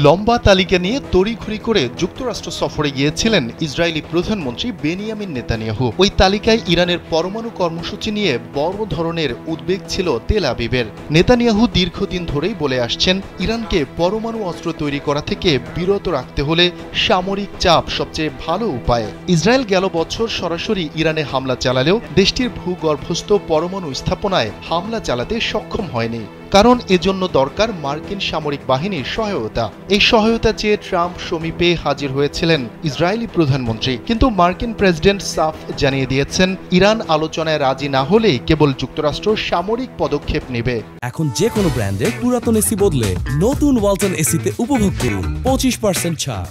লম্বা তালিকা নিয়ে তড়িঘড়ি করে যুক্তরাষ্ট্র সফরে গিয়েছিলেন ইসরায়েলি প্রধানমন্ত্রী বেনিয়ামিন নেতানিয়াহু। ওই তালিকায় ইরানের পরমাণু কর্মসূচি নিয়ে বড় ধরনের উদ্বেগ ছিল তেল আবিবের। নেতানিয়াহু দীর্ঘদিন ধরেই বলে আসছেন, ইরানকে পরমাণু অস্ত্র তৈরি করা থেকে বিরত রাখতে হলে সামরিক চাপ সবচেয়ে ভালো উপায়। ইসরায়েল গেল বছর সরাসরি ইরানে হামলা চালালেও দেশটির ভূগর্ভস্থ পরমাণু স্থাপনায় হামলা চালাতে সক্ষম হয়নি, কারণ এজন্য দরকার মার্কিন সামরিক বাহিনীর সহায়তা। এই সহায়তা চেয়ে ট্রাম্প সমীপে হাজির হয়েছিলেন ইসরায়েলি প্রধানমন্ত্রী, কিন্তু মার্কিন প্রেসিডেন্ট সাফ জানিয়ে দিয়েছেন, ইরান আলোচনায় রাজি না হলেই কেবল যুক্তরাষ্ট্র সামরিক পদক্ষেপ নেবে। এখন যে কোনো ব্র্যান্ডের পুরাতন এসি বদলে নতুন ওয়ালটন এসিতে উপভোগ করুন 25% ছাড়।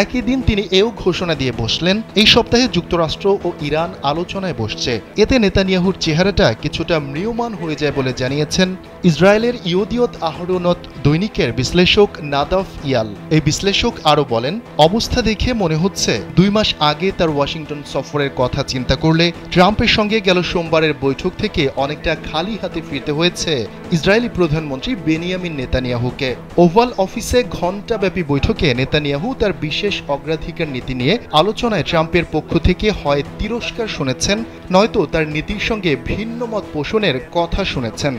একই দিন তিনি এও ঘোষণা দিয়ে বসলেন, এই সপ্তাহে যুক্তরাষ্ট্র ও ইরান আলোচনায় বসছে। এতে নেতানিয়াহুর চেহারাটা কিছুটা ম্রিয়মাণ হয়ে যায় বলে জানিয়েছেন ইসরায়েলের ইয়দিয়ত আহরোনত দৈনিকের বিশ্লেষক নাদাফ ইয়াল। এই বিশ্লেষক আরও বলেন, অবস্থা দেখে মনে হচ্ছে 2 মাস আগে তার ওয়াশিংটন সফরের কথা চিন্তা করলে ট্রাম্পের সঙ্গে গেল সোমবারের বৈঠক থেকে অনেকটা খালি হাতে ফিরতে হয়েছে ইসরায়েলি প্রধানমন্ত্রী বেনিয়ামিন নেতানিয়াহুকে। ওভাল অফিসে ঘণ্টাব্যাপী বৈঠকে নেতানিয়াহু তার বিশেষ অগ্রাধিকার নীতি নিয়ে আলোচনায় ট্রাম্পের পক্ষ থেকে হয় তিরস্কার শুনেছেন, নয়তো তার নীতির সঙ্গে ভিন্ন মত পোষণের কথা শুনেছেন।